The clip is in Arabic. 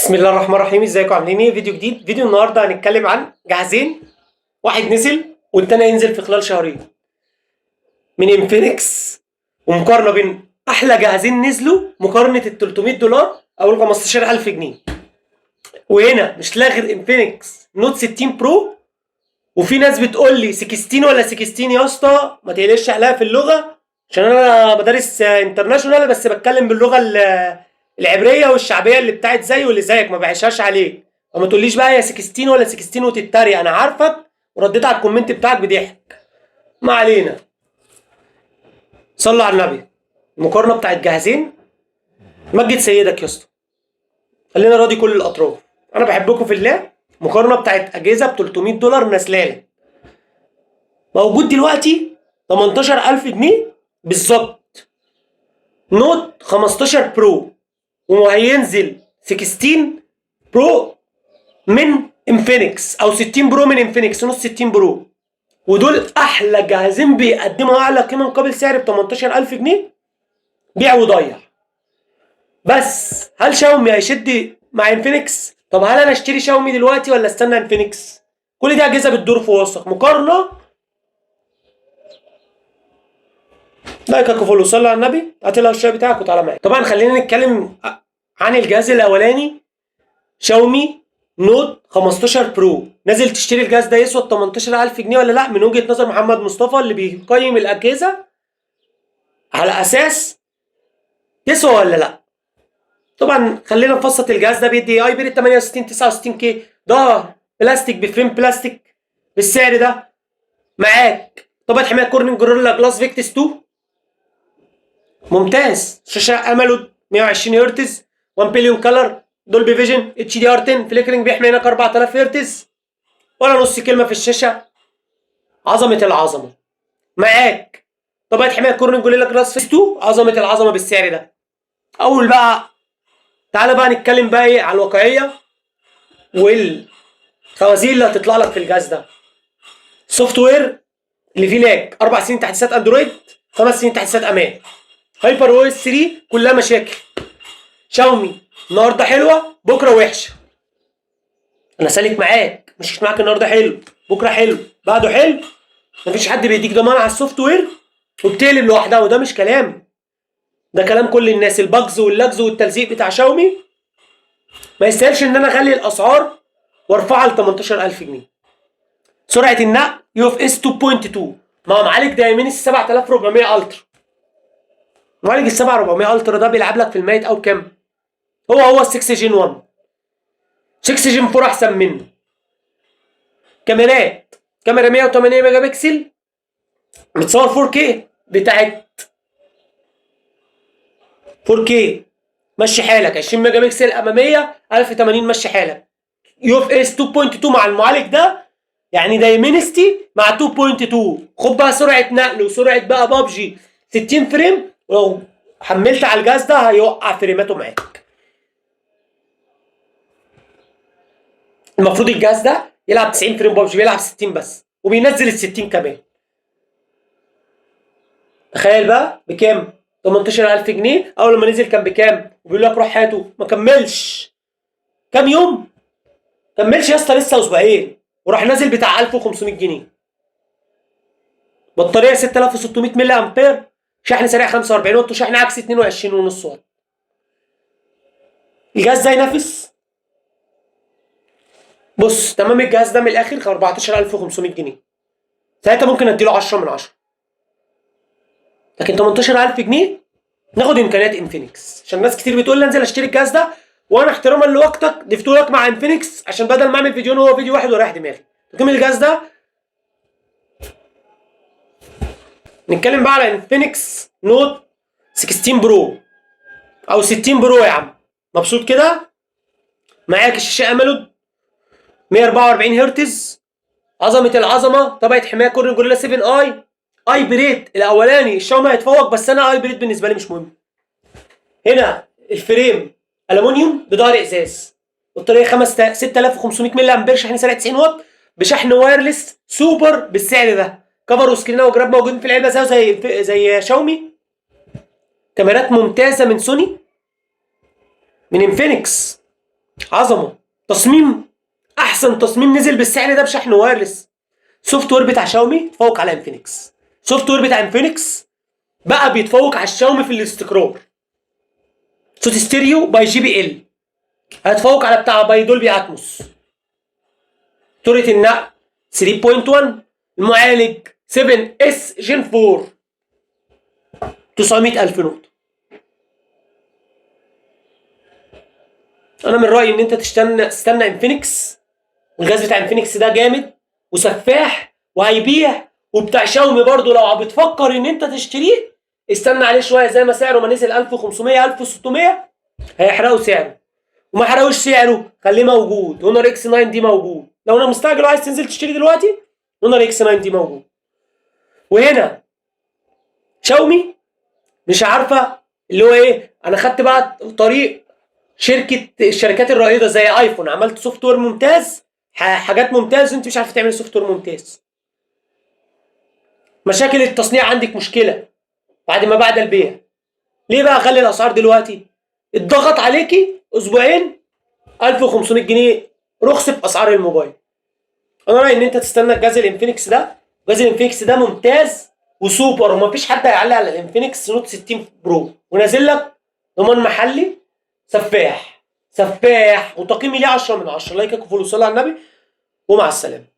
بسم الله الرحمن الرحيم. ازيكم عاملين ايه؟ فيديو جديد. فيديو النهارده هنتكلم عن جهازين، واحد نزل والتاني هينزل في خلال شهرين من انفينكس، ومقارنه بين احلى جهازين نزلوا مقارنه ال $300 او ال 15000 جنيه. وهنا مش لاغي غير انفينكس نوت 16 برو. وفي ناس بتقول لي 16 ولا 16 يا اسطى، ما تقلقش عليها في اللغه عشان انا بدرس انترناشونال، بس بتكلم باللغه العبريه والشعبيه اللي بتاعت زي واللي زيك، ما بعيشهاش عليك. فما تقوليش بقى يا 16 ولا 16 وتتريق، انا عارفك ورديت على الكومنت بتاعك بضحك. ما علينا، صلوا على النبي. المقارنه بتاعت جهازين، مجد سيدك يا اسطى، خلينا راضي كل الاطراف. انا بحبكم في الله. مقارنه بتاعت اجهزه ب $300 نازله موجود دلوقتي 18000 جنيه بالظبط. نوت 15 برو، وهينزل 16 برو من انفينكس او 60 برو من انفينكس، نص 60 برو. ودول احلى جهازين بيقدموا اعلى قيمه مقابل سعر ب 18000 جنيه. بيع وضيع. بس هل شاومي هيشد مع انفينكس؟ طب هل انا اشتري شاومي دلوقتي ولا استنى انفينكس؟ كل دي اجهزه بتدور في وسط مقارنه. لايك وفولو، صلي على النبي، هات لها الشاي بتاعك وتعالى معايا. طبعا خلينا نتكلم عن الجهاز الاولاني، شاومي نوت 15 برو. نازل تشتري الجهاز ده يسوى 18000 جنيه ولا لا؟ من وجهه نظر محمد مصطفى اللي بيقيم الاجهزه على اساس يسوى ولا لا. طبعا خلينا نفصل. الجهاز ده بيدي هايبريد 68 69 كي، ظهر بلاستيك بفريم بلاستيك بالسعر ده. معاك طبعا حمايه كورنينج جوريلا جلاس فيكتس 2 ممتاز. شاشه اموليد 120 هرتز، 1 بليون كلر، دولبي فيجن، اتش دي ار 10 فليكرنج، بيحمي هناك 4000 هرتز. ولا نص كلمه في الشاشه. عظمه العظمه. معاك طبعا حمايه كورنينج جوريلا جلاس 2 عظمه العظمه بالسعر ده. اول بقى تعالى بقى نتكلم بقى ايه على الواقعيه والخوازيق اللي هتطلع لك في الجهاز ده. سوفت وير اللي فيه لاج، 4 سنين تحديثات اندرويد، 5 سنين تحديثات امان، هايبر او اس 3 كلها مشاكل. شاومي النهارده حلوه بكره وحشه. انا سالك معاك، مش معاك النهارده حلو بكره حلو بعده حلو. مفيش حد بيديك ضمان على السوفت وير وبتقلب لوحدها، وده مش كلام، ده كلام كل الناس. الباجز واللاجز والتلزيق بتاع شاومي ما يستاهلش ان انا اغلي الاسعار وارفعها ل 18000 جنيه. سرعه النقل يو اف اس 2.2 مع معالج دايمنس 7400 الترا. معالج ال 7400 الترا ده بيلعب لك في الميت او كام؟ هو ال 6 جين 1. 6 جين 4 احسن منه. كاميرات، كاميرا 108 ميجا بكسل بتصور 4K بتاعت 4K مشي حالك، 20 ميجا بكسل اماميه 1080 مشي حالك. يو اف اس 2.2 مع المعالج ده يعني دايمنستي مع 2.2. خد بقى سرعه نقل وسرعه بقى بابجي 60 فريم، ولو حملت على الجهاز ده هيوقع فريماته معاك. المفروض الجهاز ده يلعب 90 فريم بابجي، بيلعب 60 بس وبينزل ال 60 كمان. تخيل بقى بكام؟ 18000 جنيه. اول لما نزل كان بكام؟ وبيقول لك روح هاته، ما كملش كام يوم، كملش يا اسطى لسه اسبوعين وراح نازل بتاع 1500 جنيه. بطاريه 6600 ملي امبير، شحن سريع 45 واط، وشحن عكسي 22.5 واط. الجهاز ده ينافس؟ بص تمام، الجهاز ده من الاخر 14500 جنيه، ساعتها ممكن اديله 10 من 10. لكن 18000 جنيه ناخد امكانيات انفينكس، عشان ناس كتير بتقول لي انزل اشتري الجهاز ده، وانا احتراما لوقتك ضفته لك مع انفينكس عشان بدل ما اعمل فيديو هو فيديو واحد ورايح دماغي. لكن الجهاز ده نتكلم بقى على انفينكس نوت 16 برو او 60 برو. يا عم مبسوط كده؟ معاك الشاشه اموليد 144 هرتز، عظمه العظمه، طبقه حمايه كورنينج جوريلا 7 اي بريد. الاولاني الشاومي هيتفوق، بس انا اي بريد بالنسبه لي مش مهم. هنا الفريم الومنيوم بظهر ازاز، بطاريه 6500 ملي امبير، شحن سريع 90 واط بشحن وايرلس سوبر بالسعر ده. كفر وسكرين وجراب موجودين في العلبه زي شاومي. كاميرات ممتازه من سوني، من انفينكس عظمه. تصميم، احسن تصميم نزل بالسعر ده بشحن وايرلس. سوفت وير بتاع شاومي يتفوق على انفينكس. سوفت وير بتاع انفينكس بقى بيتفوق على الشاومي في الاستقرار. صوت ستيريو باي جي بي ال هيتفوق على بتاع باي دولبي اتموس. طريقه النقل 3.1. المعالج 7 اس جين 4 900,000 نقطه. انا من رايي ان انت تستنى انفينكس. الجهاز بتاع انفينكس ده جامد وسفاح وهيبيع. وبتاع شاومي برضو لو بتفكر ان انت تشتريه استنى عليه شويه، زي ما سعره ما نزل 1500 1600 هيحرقوا سعره. وما حرقوش سعره خليه موجود. هونر اكس 9 دي موجود. لو انا مستعجل وعايز تنزل تشتري دلوقتي هونر اكس 9 دي موجود. وهنا شاومي مش عارفه اللي هو ايه. انا خدت بقى طريق الشركات الرائده زي ايفون، عملت سوفت وير ممتاز، حاجات ممتاز، وانت مش عارفه تعمل سوفت وير ممتاز. مشاكل التصنيع عندك مشكله بعد البيع. ليه بقى اغلي الاسعار دلوقتي؟ اتضغط عليكي اسبوعين 1500 جنيه رخص باسعار الموبايل. انا رايي ان انت تستنى الجهاز الانفينكس ده. جهاز الانفينكس ده ممتاز وسوبر، ومفيش حد هيعلق على الانفينكس نوت 60 برو، ونازل لك ضمان محلي سفاح سفاح. وتقييمي ليه 10 من 10. لايكك وفولو، صلى على النبي، ومع السلامه.